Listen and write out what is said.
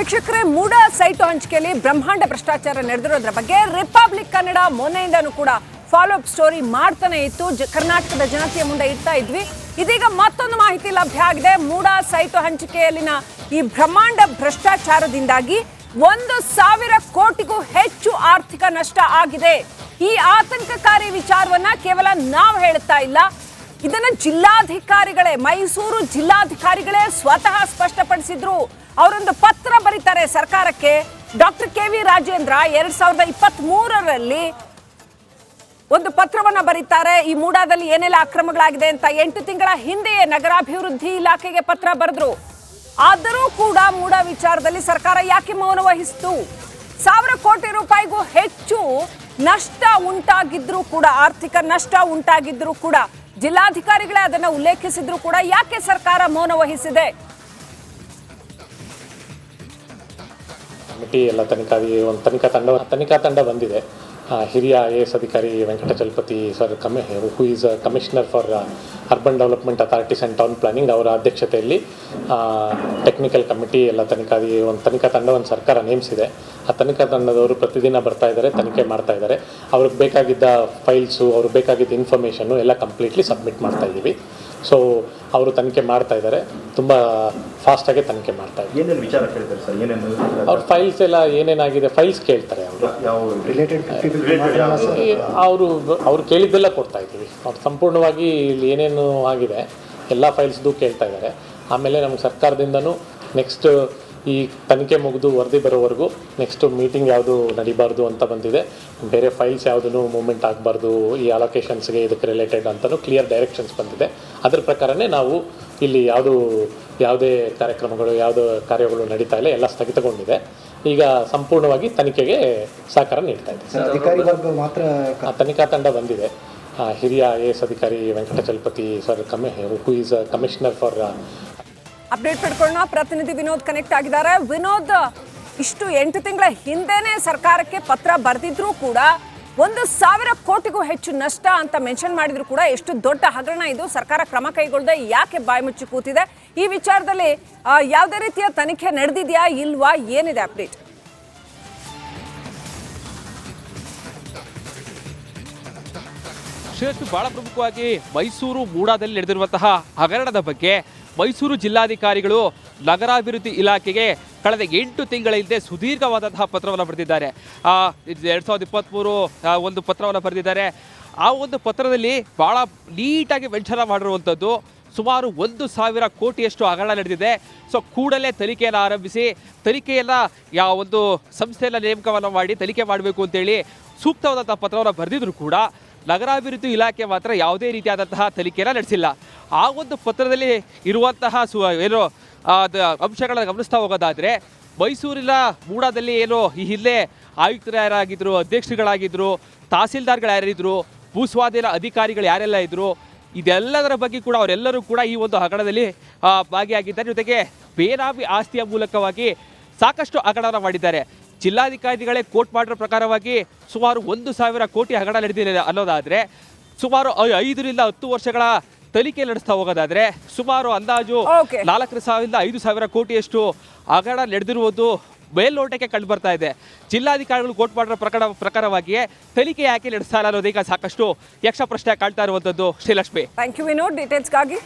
ವೀಕ್ಷಕರೇ, ಮೂಡ ಸೈಟು ಹಂಚಿಕೆಯಲ್ಲಿ ಬ್ರಹ್ಮಾಂಡ ಭ್ರಷ್ಟಾಚಾರ ನಡೆದಿರೋದ್ರ ಬಗ್ಗೆ ರಿಪಬ್ಲಿಕ್ ಕನ್ನಡ ಮೊನ್ನೆಯಿಂದನೂ ಕೂಡ ಫಾಲೋ ಅಪ್ ಸ್ಟೋರಿ ಮಾಡ್ತಾನೆ ಇತ್ತು. ಕರ್ನಾಟಕದ ಜನತೆಯ ಮುಂದೆ ಇಡ್ತಾ ಇದ್ವಿ. ಇದೀಗ ಮತ್ತೊಂದು ಮಾಹಿತಿ ಲಭ್ಯ ಆಗಿದೆ. ಮೂಡ ಸೈಟು ಹಂಚಿಕೆಯಲ್ಲಿನ ಈ ಬ್ರಹ್ಮಾಂಡ ಭ್ರಷ್ಟಾಚಾರದಿಂದಾಗಿ 1,000 ಕೋಟಿಗೂ ಹೆಚ್ಚು ಆರ್ಥಿಕ ನಷ್ಟ ಆಗಿದೆ. ಈ ಆತಂಕಕಾರಿ ವಿಚಾರವನ್ನ ಕೇವಲ ನಾವು ಹೇಳ್ತಾ ಇಲ್ಲ, ಇದನ್ನ ಜಿಲ್ಲಾಧಿಕಾರಿಗಳೇ, ಮೈಸೂರು ಜಿಲ್ಲಾಧಿಕಾರಿಗಳೇ ಸ್ವತಃ ಸ್ಪಷ್ಟಪಡಿಸಿದ್ರು. ಅವರೊಂದು ಪತ್ರ ಬರೀತಾರೆ ಸರ್ಕಾರಕ್ಕೆ. ಡಾಕ್ಟರ್ KV ರಾಜೇಂದ್ರ 2023ರಲ್ಲಿ ಒಂದು ಪತ್ರವನ್ನ ಬರೀತಾರೆ. ಈ ಮೂಡಾದಲ್ಲಿ ಏನೆಲ್ಲ ಅಕ್ರಮಗಳಾಗಿದೆ ಅಂತ 8 ತಿಂಗಳ ಹಿಂದೆಯೇ ನಗರಾಭಿವೃದ್ಧಿ ಇಲಾಖೆಗೆ ಪತ್ರ ಬರೆದ್ರು. ಆದರೂ ಕೂಡ ಮೂಡ ವಿಚಾರದಲ್ಲಿ ಸರ್ಕಾರ ಯಾಕೆ ಮೌನ ವಹಿಸಿತು? 1,000 ಕೋಟಿ ರೂಪಾಯಿಗೂ ಹೆಚ್ಚು ನಷ್ಟ ಉಂಟಾಗಿದ್ರು ಕೂಡ, ಆರ್ಥಿಕ ನಷ್ಟ ಉಂಟಾಗಿದ್ರು ಕೂಡ, ಜಿಲ್ಲಾಧಿಕಾರಿಗಳೇ ಅದನ್ನ ಉಲ್ಲೇಖಿಸಿದ್ರು ಕೂಡ ಯಾಕೆ ಸರ್ಕಾರ ಮೌನ ವಹಿಸಿದೆ? ಕಮಿಟಿ ಎಲ್ಲ ತನಿಖಾ ತಂಡ ಬಂದಿದೆ. ಹಿರಿಯ IAS ಅಧಿಕಾರಿ Venkatachalapathi sir, who is commissioner for urban development authorities and town planning, ಅವರ ಅಧ್ಯಕ್ಷತೆಯಲ್ಲಿ ಟೆಕ್ನಿಕಲ್ ಕಮಿಟಿ ಎಲ್ಲ ತನಿಖಾ ತಂಡ ಒಂದು ಸರ್ಕಾರ ನೇಮಿಸಿದೆ. ಆ ತನಿಖಾ ತಂಡದವರು ಪ್ರತಿದಿನ ಬರ್ತಾ ಇದ್ದಾರೆ, ತನಿಖೆ ಮಾಡ್ತಾ ಇದ್ದಾರೆ. ಅವ್ರಿಗೆ ಬೇಕಾಗಿದ್ದ ಫೈಲ್ಸು, ಅವ್ರಿಗೆ ಬೇಕಾಗಿದ್ದ ಇನ್ಫಾರ್ಮೇಷನ್ನು ಎಲ್ಲ ಕಂಪ್ಲೀಟ್ಲಿ ಸಬ್ಮಿಟ್ ಮಾಡ್ತಾ ಇದ್ದೀವಿ. ಸೊ ಅವರು ತನಿಖೆ ಮಾಡ್ತಾ ಇದ್ದಾರೆ, ತುಂಬ ಫಾಸ್ಟಾಗಿ ತನಿಖೆ ಮಾಡ್ತಾ ಇದ್ದಾರೆ. ಏನೇನು ವಿಚಾರ ಕೇಳ್ತಾರೆ ಸರ್? ಏನೇನು ಅವ್ರ ಫೈಲ್ಸ್ ಎಲ್ಲ ಏನೇನಾಗಿದೆ ಫೈಲ್ಸ್ ಕೇಳ್ತಾರೆ. ಅವರು ಕೇಳಿದ್ದೆಲ್ಲ ಕೊಡ್ತಾ ಇದ್ದೀವಿ. ಅವ್ರು ಸಂಪೂರ್ಣವಾಗಿ ಇಲ್ಲಿ ಏನೇನು ಆಗಿದೆ ಎಲ್ಲ ಫೈಲ್ಸ್ದು ಕೇಳ್ತಾ ಇದ್ದಾರೆ. ಆಮೇಲೆ ನಮ್ಮ ಸರ್ಕಾರದಿಂದನೂ ನೆಕ್ಸ್ಟ್ ಈ ತನಿಖೆ ಮುಗಿದು ವರದಿ ಬರೋವರೆಗೂ ನೆಕ್ಸ್ಟ್ ಮೀಟಿಂಗ್ ಯಾವುದು ನಡಿಬಾರ್ದು ಅಂತ ಬಂದಿದೆ. ಬೇರೆ ಫೈಲ್ಸ್ ಯಾವುದೂ ಮೂವ್ಮೆಂಟ್ ಆಗಬಾರ್ದು, ಈ ಅಲೋಕೇಶನ್ಸ್ಗೆ ಇದಕ್ಕೆ ರಿಲೇಟೆಡ್ ಅಂತಲೂ ಕ್ಲಿಯರ್ ಡೈರೆಕ್ಷನ್ಸ್ ಬಂದಿದೆ. ಅದ್ರ ಪ್ರಕಾರನೇ ನಾವು ಇಲ್ಲಿ ಯಾವುದೇ ಕಾರ್ಯಗಳು ನಡೀತಾ ಇಲ್ಲ, ಎಲ್ಲ ಸ್ಥಗಿತಗೊಂಡಿದೆ. ಈಗ ಸಂಪೂರ್ಣವಾಗಿ ತನಿಖೆಗೆ ಸಹಕಾರ ನೀಡ್ತಾ ಇದೆ. ತನಿಖಾ ತಂಡ ಬಂದಿದೆ. ಹಿರಿಯ IAS ಅಧಿಕಾರಿ Venkatachalapathi sir, who is commissioner for update ಪಡ್ಕೊಳ್ಳೋಣ. ಪ್ರತಿನಿಧಿ ವಿನೋದ್ ಕನೆಕ್ಟ್ ಆಗಿದ್ದಾರೆ. ವಿನೋದ್, ಇಷ್ಟು 8 ತಿಂಗಳ ಹಿಂದೆನೇ ಸರ್ಕಾರಕ್ಕೆ ಪತ್ರ ಬರೆದಿದ್ರು ಕೂಡ 1,000 ಕೋಟಿಗೂ ಹೆಚ್ಚು ನಷ್ಟ ಅಂತ ಮೆನ್ಷನ್ ಮಾಡಿದ್ರು ಕೂಡ ಎಷ್ಟು ದೊಡ್ಡ ಹಗರಣ ಇದು? ಸರ್ಕಾರ ಕ್ರಮ ಕೈಗೊಳ್ಳದೆ ಯಾಕೆ ಬಾಯಿ ಮುಚ್ಚಿ ಕೂತಿದೆ? ಈ ವಿಚಾರದಲ್ಲಿ ಯಾವುದೇ ರೀತಿಯ ತನಿಖೆ ನಡೆದಿದೆಯಾ ಇಲ್ವಾ? ಏನಿದೆ ಅಪ್ಡೇಟ್? ಶ್ರೇಷ್ಠ, ಬಹಳ ಪ್ರಮುಖವಾಗಿ ಮೈಸೂರು ಮೂಡಾದಲ್ಲಿ ನಡೆದಿರುವಂತಹ ಹಗರಣದ ಬಗ್ಗೆ ಮೈಸೂರು ಜಿಲ್ಲಾಧಿಕಾರಿಗಳು ನಗರಾಭಿವೃದ್ಧಿ ಇಲಾಖೆಗೆ ಕಳೆದ 8 ತಿಂಗಳ ಹಿಂದೆ ಸುದೀರ್ಘವಾದಂತಹ ಪತ್ರವನ್ನು ಬರೆದಿದ್ದಾರೆ. 2023 ಒಂದು ಪತ್ರವನ್ನು ಬರೆದಿದ್ದಾರೆ. ಆ ಒಂದು ಪತ್ರದಲ್ಲಿ ಭಾಳ ನೀಟಾಗಿ ಮೆನ್ಷನ್ ಮಾಡಿರುವಂಥದ್ದು ಸುಮಾರು 1,000 ಕೋಟಿಯಷ್ಟು ಹಗರಣ ನಡೆದಿದೆ. ಸೊ ಕೂಡಲೇ ತನಿಖೆಯನ್ನು ಆರಂಭಿಸಿ, ತನಿಖೆಯನ್ನು ಯಾವ ಒಂದು ಸಂಸ್ಥೆಯನ್ನು ನೇಮಕವನ್ನು ಮಾಡಿ ತನಿಖೆ ಮಾಡಬೇಕು ಅಂತೇಳಿ ಸೂಕ್ತವಾದಂತಹ ಪತ್ರವನ್ನು ಬರೆದಿದ್ರು ಕೂಡ ನಗರಾಭಿವೃದ್ಧಿ ಇಲಾಖೆ ಮಾತ್ರ ಯಾವುದೇ ರೀತಿಯಾದಂತಹ ತನಿಖೆಯನ್ನು ನಡೆಸಿಲ್ಲ. ಆ ಒಂದು ಪತ್ರದಲ್ಲಿ ಇರುವಂತಹ ಅಂಶಗಳನ್ನು ಗಮನಿಸ್ತಾ ಹೋಗೋದಾದರೆ, ಮೈಸೂರಿನ ಮೂಡಾದಲ್ಲಿ ಈ ಹಿಂದೆ ಆಯುಕ್ತರು ಯಾರಾಗಿದ್ದರು, ಅಧ್ಯಕ್ಷರುಗಳಾಗಿದ್ದರು, ತಹಸೀಲ್ದಾರ್ಗಳು ಯಾರಿದ್ರು, ಭೂಸ್ವಾಧೀನ ಅಧಿಕಾರಿಗಳು ಯಾರೆಲ್ಲ ಇದ್ದರು, ಇದೆಲ್ಲದರ ಬಗ್ಗೆ ಕೂಡ ಅವರೆಲ್ಲರೂ ಕೂಡ ಈ ಒಂದು ಹಗರಣದಲ್ಲಿ ಭಾಗಿಯಾಗಿದ್ದಾರೆ. ಜೊತೆಗೆ ಬೇನಾಮಿ ಆಸ್ತಿಯ ಮೂಲಕವಾಗಿ ಸಾಕಷ್ಟು ಹಗರಣ ಮಾಡಿದ್ದಾರೆ. ಜಿಲ್ಲಾಧಿಕಾರಿಗಳೇ ಕೋಟ್ ಮಾಡಿರೋ ಪ್ರಕಾರವಾಗಿ ಸುಮಾರು 1,000 ಕೋಟಿ ಹಗರಣ ನಡೆದಿದೆ ಅನ್ನೋದಾದರೆ, ಸುಮಾರು 5 ರಿಂದ 10 ವರ್ಷಗಳ ತನಿಖೆ ನಡೆಸ್ತಾ ಹೋಗೋದಾದರೆ ಸುಮಾರು ಅಂದಾಜು 4,000 ರಿಂದ 5,000 ಕೋಟಿಯಷ್ಟು ಹಗರಣ ನಡೆದಿರುವುದು ಮೇಲ್ನೋಟಕ್ಕೆ ಕಂಡು ಬರ್ತಾ ಇದೆ. ಜಿಲ್ಲಾಧಿಕಾರಿಗಳು ಕೋಟ್ ಮಾಡಿರೋ ಪ್ರಕಾರವಾಗಿಯೇ ತನಿಖೆ ಯಾಕೆ ನಡೆಸ್ತಾ ಇಲ್ಲ ಅನ್ನೋದೀಗ ಸಾಕಷ್ಟು ಯಕ್ಷ ಪ್ರಶ್ನೆ ಕಾಣ್ತಾ ಇರುವಂಥದ್ದು. Srilakshmi, thank you Vinod ಡೀಟೇಲ್ಸ್ಗಾಗಿ.